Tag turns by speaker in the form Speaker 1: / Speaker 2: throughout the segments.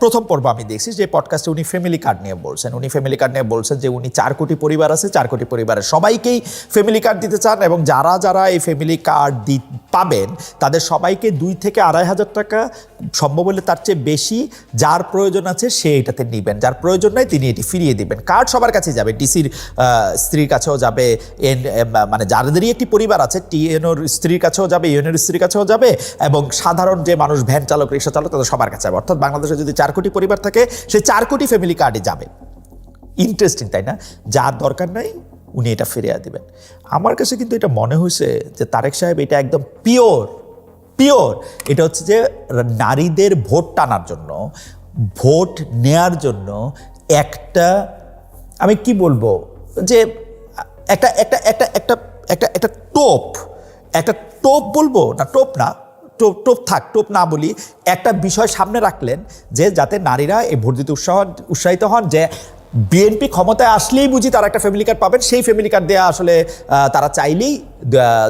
Speaker 1: প্রথম পর্ব আমি দেখছি যে পডকাস্টে উনি ফ্যামিলি কার্ড নিয়ে বলছেন যে উনি 4 কোটি পরিবার আছে, 4 কোটি পরিবারের সবাইকেই ফ্যামিলি কার্ড দিতে চান এবং যারা যারা এই ফ্যামিলি কার্ড পাবেন তাদের সবাইকে 2 থেকে 2,500 টাকা, সম্ভব হলে তার চেয়ে বেশি, যার প্রয়োজন আছে সে এটাতে নেবেন, যার প্রয়োজন নাই তিনি এটি ফিরিয়ে দিবেন। কার্ড সবার কাছেই যাবে, ডিসির স্ত্রীর কাছেও যাবে, মানে যাদেরই একটি পরিবার আছে টিএনওর স্ত্রীর কাছেও যাবে, ইউএনওর স্ত্রীর কাছেও যাবে এবং সাধারণ যে মানুষ ভ্যান চালক, রিক্সা চালক, তাদের সবার কাছে যাবে। অর্থাৎ বাংলাদেশে যদি 4 কোটি পরিবার থাকে সেই 4 কোটি ফ্যামিলি কার্ডে যাবে। ইন্টারেস্টিং, তাই না? যার দরকার নাই উনি এটা ফিরিয়ে দিবেন। আমার কাছে কিন্তু এটা মনে হয়েছে যে তারেক সাহেব এটা একদম পিওর। এটা হচ্ছে যে নারীদের ভোট টানার জন্য, ভোট নেয়ার জন্য একটা, আমি কি বলবো, যে একটা একটা একটা একটা একটা একটা টোপ বলবো না, টোপ না বলি, একটা বিষয় সামনে রাখলেন যে যাতে নারীরা এই ভোট দিতে উৎসাহিত হন, যে বিএনপি ক্ষমতায় আসলেই বুঝি তারা একটা ফ্যামিলি কার্ড পাবেন, সেই ফ্যামিলি কার্ড দেওয়া আসলে তারা চাইলেই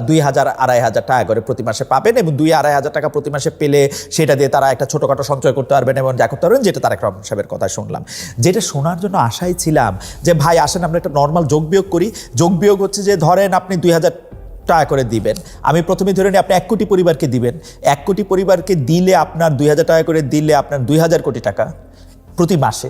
Speaker 1: 2,000-2,500 টাকা করে প্রতি মাসে পাবেন এবং 2,000-2,500 টাকা প্রতি মাসে পেলে সেটা দিয়ে তারা একটা ছোটোখাটো সঞ্চয় করতে পারবেন এবং যা করতে পারবেন, যেটা তারেক রহমান সাহেবের কথা শুনলাম। যেটা শোনার জন্য আশাই ছিলাম যে ভাই আসেন আমরা একটা নর্মাল যোগ বিয়োগ করি। যোগ বিয়োগ হচ্ছে যে ধরেন আপনি 2,000 টাকা করে দিবেন, আমি প্রথমে ধরে নিই আপনি 1 কোটি পরিবারকে দিবেন, 1 কোটি পরিবারকে দিলে আপনার 2,000 টাকা করে দিলে আপনার 2,000 কোটি টাকা প্রতি মাসে।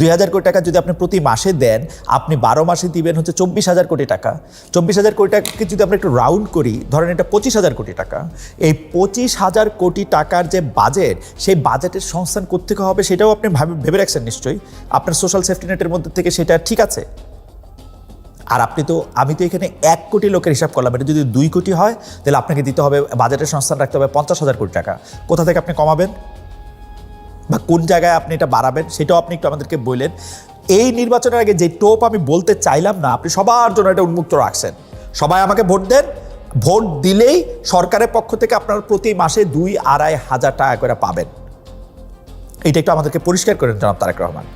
Speaker 1: 2,000 কোটি টাকা যদি আপনি প্রতি মাসে দেন, আপনি 12 মাসে দিবেন হচ্ছে 24,000 কোটি টাকা। 24,000 কোটি টাকাকে যদি আমরা একটু রাউন্ড করি, ধরেন এটা 25,000 কোটি টাকা। এই 25,000 কোটি টাকার যে বাজেট, সেই বাজেটের সংস্থান কোত্থেকে হবে সেটাও আপনি ভেবে রাখছেন নিশ্চয়ই। আপনার সোশ্যাল সেফটি নেটের মধ্যে থেকে সেটা ঠিক আছে। আর আমি তো এখানে 1 কোটি লোকের হিসাব করলাম, এটা যদি 2 কোটি হয় তাহলে আপনাকে দিতে হবে, বাজেটের সংস্থান রাখতে হবে 50,000 কোটি টাকা। কোথা থেকে আপনি কমাবেন বা কোন জায়গায় আপনি এটা বাড়াবেন সেটাও আপনি একটু আমাদেরকে বললেন। এই নির্বাচনের আগে যে টোপ আমি বলতে চাইলাম না, আপনি সবার জন্য এটা উন্মুক্ত রাখছেন। সবাই আমাকে ভোট দেন, ভোট দিলেই সরকারের পক্ষ থেকে আপনার প্রতি মাসে 2-2.5 হাজার টাকা করে পাবেন। এটা একটু আমাদেরকে পরিষ্কার করেন জনাব তারেক রহমান।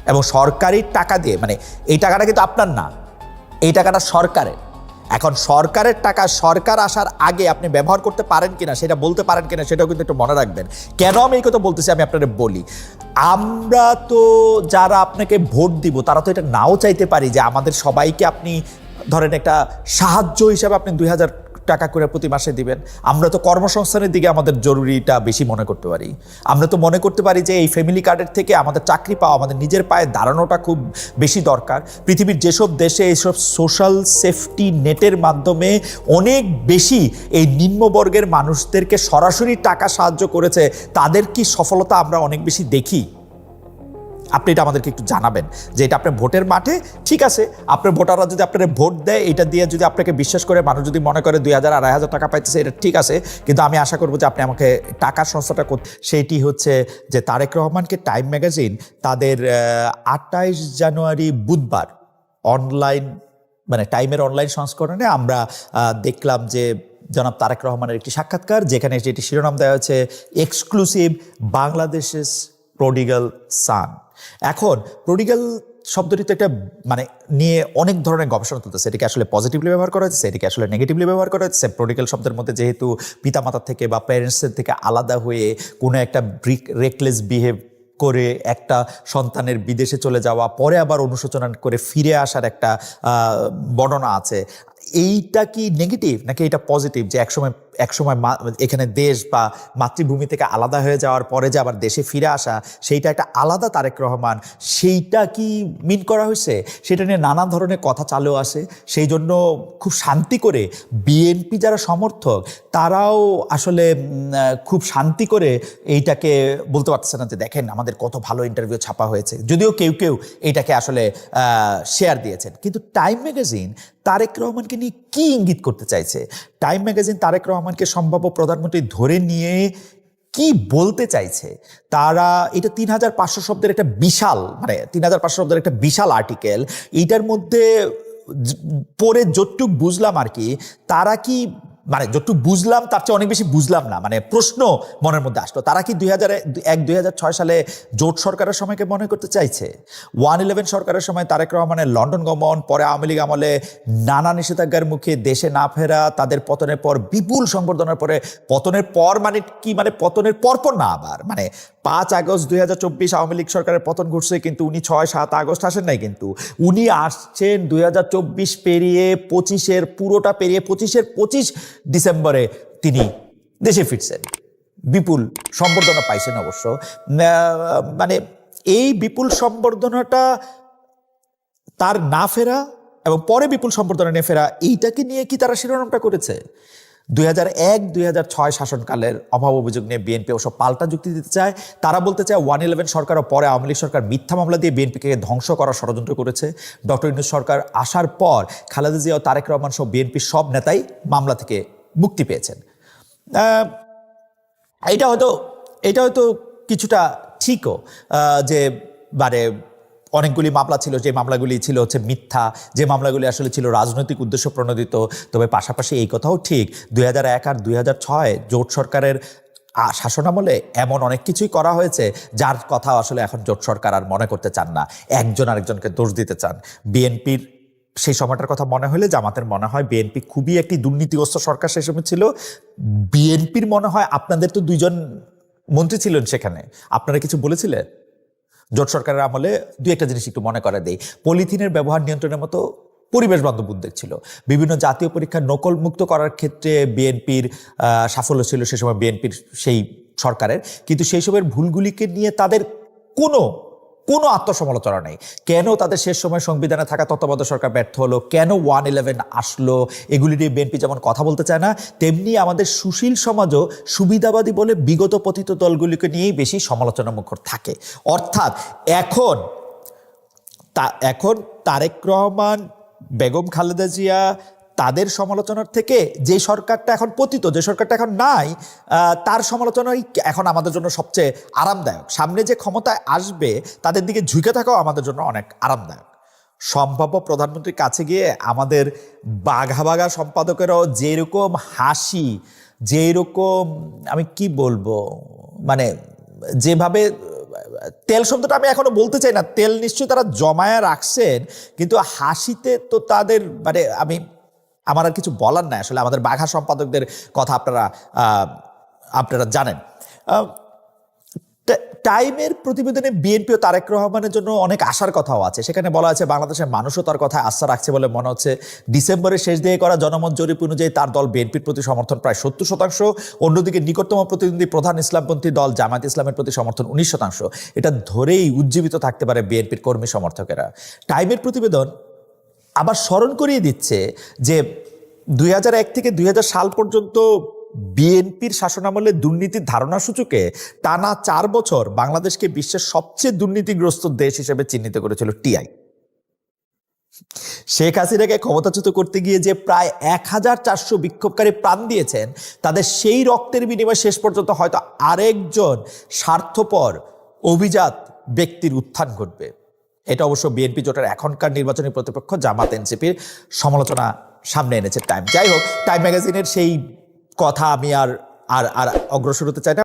Speaker 1: এবং সরকারি টাকা দিয়ে, মানে এই টাকাটা কিন্তু আপনার না, এই টাকাটা সরকারের। এখন সরকারের টাকা সরকার আসার আগে আপনি ব্যবহার করতে পারেন কিনা, সেটা বলতে পারেন কিনা, সেটাও কিন্তু একটু মনে রাখবেন। কেন আমি এই কথা বলতেছি আমি আপনাদের বলি। আমরা তো যারা আপনাকে ভোট দিব তারা তো এটা নাও চাইতে পারি যে আমাদের সবাইকে আপনি ধরেন একটা সাহায্য হিসাবে আপনি 2,000 টাকা করে প্রতি মাসে দিবেন। আমরা তো কর্মসংস্থানের দিকে আমাদের জরুরিটা বেশি মনে করতে পারি। আমরা তো মনে করতে পারি যে এই ফ্যামিলি কার্ডের থেকে আমাদের চাকরি পাওয়া, আমাদের নিজের পায়ে দাঁড়ানোটা খুব বেশি দরকার। পৃথিবীর যেসব দেশে এইসব সোশ্যাল সেফটি নেটের মাধ্যমে অনেক বেশি এই নিম্নবর্গের মানুষদেরকে সরাসরি টাকা সাহায্য করেছে, তাদের কি সফলতা আমরা অনেক বেশি দেখি। আপনি এটা আমাদেরকে একটু জানাবেন যে এটা আপনার ভোটের মাঠে ঠিক আছে, আপনার ভোটাররা যদি আপনার ভোট দেয়, এটা দিয়ে যদি আপনাকে বিশ্বাস করে মানুষ যদি মনে করে 2,000-2,500 টাকা পাইতেছে, এটা ঠিক আছে, কিন্তু আমি আশা করবো যে আপনি আমাকে টাকার সংস্থাটা সেইটি হচ্ছে যে তারেক রহমানকে টাইম ম্যাগাজিন তাদের 28 জানুয়ারি বুধবার অনলাইন, মানে টাইমের অনলাইন সংস্করণে আমরা দেখলাম যে জনাব তারেক রহমানের একটি সাক্ষাৎকার, যেখানে যেটি শিরোনাম দেওয়া হচ্ছে এক্সক্লুসিভ বাংলাদেশের প্রডিগাল সান। এখন প্রডিগাল শব্দটি তো একটা মানে নিয়ে অনেক ধরনের গবেষণা চলতেছে। এটাকে আসলে পজিটিভলি ব্যবহার করা হচ্ছে, এটাকে আসলে নেগেটিভলি ব্যবহার করা হচ্ছে। প্রডিগাল শব্দের মধ্যে যেহেতু পিতামাতার থেকে বা প্যারেন্টসের থেকে আলাদা হয়ে কোনো একটা রেকলেস বিহেভ করে একটা সন্তানের বিদেশে চলে যাওয়া, পরে আবার অনুশোচনা করে ফিরে আসার একটা বর্ণনা আছে। এইটা কি নেগেটিভ নাকি এটা পজিটিভ, যে একসময় এখানে দেশ বা মাতৃভূমি থেকে আলাদা হয়ে যাওয়ার পরে যে আবার দেশে ফিরে আসা, সেইটা একটা আলাদা তারেক রহমান, সেইটা কি মিন করা হয়েছে? সেটা নিয়ে নানা ধরনের কথা চালু আসে। সেই জন্য খুব শান্তি করে বিএনপি যারা সমর্থক তারাও আসলে খুব শান্তি করে এইটাকে বলতে পারছে না যে দেখেন আমাদের কত ভালো ইন্টারভিউ ছাপা হয়েছে, যদিও কেউ কেউ এইটাকে আসলে শেয়ার দিয়েছেন। কিন্তু টাইম ম্যাগাজিন তারেক রহমানকে নিয়ে কি ইঙ্গিত করতে চাইছে? টাইম ম্যাগাজিন তারেক রহমানকে সম্ভাব্য প্রধানমন্ত্রী ধরে নিয়ে কি বলতে চাইছে? তারা এটা 3,500 শব্দের একটা বিশাল, মানে 3,500 শব্দের একটা বিশাল আর্টিকেল। এইটার মধ্যে পড়ে যতটুক বুঝলাম আর কি, তারা কি মানে যতটুকু বুঝলাম তার চেয়ে অনেক বেশি বুঝলাম না, মানে প্রশ্ন মনের মধ্যে আসলো, তারা কি 2001-2006 সালে জোট সরকারের সময়কে মনে করতে চাইছে? 111 সরকারের সময় তারেক রহমানের লন্ডন গমন, পরে আওয়ামী লীগ আমলে নানা নিষেধাজ্ঞার মুখে দেশে না ফেরা, তাদের পতনের পর বিপুল সংবর্ধনার পরে, পতনের পর মানে কি, মানে পতনের পরপর না, আবার মানে 5 আগস্ট 2024 আওয়ামী লীগ সরকারের পতন ঘটছে, কিন্তু উনি 6-7 আগস্ট আসেন নাই, কিন্তু উনি আসছেন 2024 পেরিয়ে 25-এর পুরোটা পেরিয়ে 25 ডিসেম্বরে তিনি দেশে ফিরছেন, বিপুল সম্বর্ধনা পাইছেন অবশ্য। মানে এই বিপুল সম্বর্ধনাটা তার না ফেরা এবং পরে বিপুল সম্বর্ধনা নিয়ে ফেরা, এইটাকে নিয়ে কি তারা শিরোনামটা করেছে? 2001-2006 শাসনকালের অভাব অভিযোগ নিয়ে বিএনপি অবশ্য পাল্টা যুক্তি দিতে চায়। তারা বলতে চায় 111 সরকার ও পরে আওয়ামী লীগ সরকার মিথ্যা মামলা দিয়ে বিএনপিকে ধ্বংস করার ষড়যন্ত্র করেছে। ডক্টর ইউনূস সরকার আসার পর খালেদা জিয়া ও তারেক রহমান সহ বিএনপির সব নেতাই মামলা থেকে মুক্তি পেয়েছেন। এটা হয়তো কিছুটা ঠিকও, যে মানে অনেকগুলি মামলা ছিল, যে মামলাগুলি ছিল হচ্ছে মিথ্যা, যে মামলাগুলি আসলে ছিল রাজনৈতিক উদ্দেশ্য প্রণোদিত। তবে পাশাপাশি এই কথাও ঠিক, 2001 আর 2006 জোট সরকারের শাসনামলে এমন অনেক কিছুই করা হয়েছে যার কথা আসলে এখন জোট সরকার আর মনে করতে চান না, একজন আরেকজনকে দোষ দিতে চান। বিএনপির সেই সময়টার কথা মনে হলে জামাতের মনে হয় বিএনপি খুবই একটি দুর্নীতিগ্রস্ত সরকার সেই সময় ছিল। বিএনপির মনে হয় আপনাদের তো 2 জন মন্ত্রী ছিলেন সেখানে, আপনারা কিছু বলেছিলেন? জোট সরকারের আমলে 2-1টা জিনিস একটু মনে করা দেই। পলিথিনের ব্যবহার নিয়ন্ত্রণের মতো পরিবেশ বান্ধব উদ্যোগ ছিল। বিভিন্ন জাতীয় পরীক্ষা নকল মুক্ত করার ক্ষেত্রে বিএনপির সাফল্য ছিল সে সময় বিএনপির সেই সরকারের, কিন্তু সেই সবের ভুলগুলিকে নিয়ে তাদের কোনো আত্মসমালোচনা নেই। কেন তাদের শেষ সময় সংবিধানে থাকা তত্ত্বাবধায়ক সরকার ব্যর্থ হলো, কেন 111 আসলো, এগুলি নিয়ে বিএনপি যেমন কথা বলতে চায় না, তেমনি আমাদের সুশীল সমাজও সুবিধাবাদী বলে বিগত পতিত দলগুলিকে নিয়েই বেশি সমালোচনা মুখর থাকে। অর্থাৎ এখন তারেক রহমান, বেগম খালেদা জিয়া, তাদের সমালোচনার থেকে যে সরকারটা এখন পতিত, যে সরকারটা এখন নাই, তার সমালোচনাই এখন আমাদের জন্য সবচেয়ে আরামদায়ক। সামনে যে ক্ষমতায় আসবে তাদের দিকে ঝুঁকে থাকাও আমাদের জন্য অনেক আরামদায়ক। সম্ভাব্য প্রধানমন্ত্রীর কাছে গিয়ে আমাদের বাঘা সম্পাদকেরাও যেরকম হাসি, যেরকম আমি কি বলবো, মানে যেভাবে, তেল শব্দটা আমি এখনো বলতে চাই না, তেল নিশ্চয়ই তারা জমায়া রাখছেন, কিন্তু হাসিতে তো তাদের মানে আমার আর কিছু বলার নাই আসলে। আমাদের বাঘা সম্পাদকদের কথা আপনারা জানেন। টাইমের প্রতিবেদনে বিএনপি ও তারেক রহমানের জন্য অনেক আশার কথাও আছে। সেখানে বলা আছে বাংলাদেশের মানুষও তার কথায় আস্থা রাখছে বলে মনে হচ্ছে। ডিসেম্বরের শেষ দিকে করা জনমত জরিপ অনুযায়ী তার দল বিএনপির প্রতি সমর্থন প্রায় 70%। অন্যদিকে নিকটতম প্রতিদ্বন্দ্বী প্রধান ইসলামপন্থী দল জামায়াত ইসলামের প্রতি সমর্থন 19%। এটা ধরেই উজ্জীবিত থাকতে পারে বিএনপির কর্মী সমর্থকেরা। টাইমের প্রতিবেদন আবার স্মরণ করিয়ে দিচ্ছে যে 2001 থেকে 2000 সাল পর্যন্ত বিএনপির শাসনামলে দুর্নীতির ধারণা সূচকে টানা 4 বছর বাংলাদেশকে বিশ্বের সবচেয়ে দুর্নীতিগ্রস্ত দেশ হিসেবে চিহ্নিত করেছিল টিআই। শেখ হাসিনাকে ক্ষমতাচ্যুত করতে গিয়ে যে প্রায় 1400 বিক্ষোভকারী প্রাণ দিয়েছেন, তাদের সেই রক্তের বিনিময়ে শেষ পর্যন্ত হয়তো আরেকজন স্বার্থপর অভিজাত ব্যক্তির উত্থান ঘটবে। এটা অবশ্য বিএনপি জোটের এখনকার নির্বাচনী প্রতিপক্ষ জামাত এনসিপির সমালোচনা সামনে এনেছে টাইম। যাই হোক, টাইম ম্যাগাজিনের সেই কথা আমি আর অগ্রসর হতে চাই না।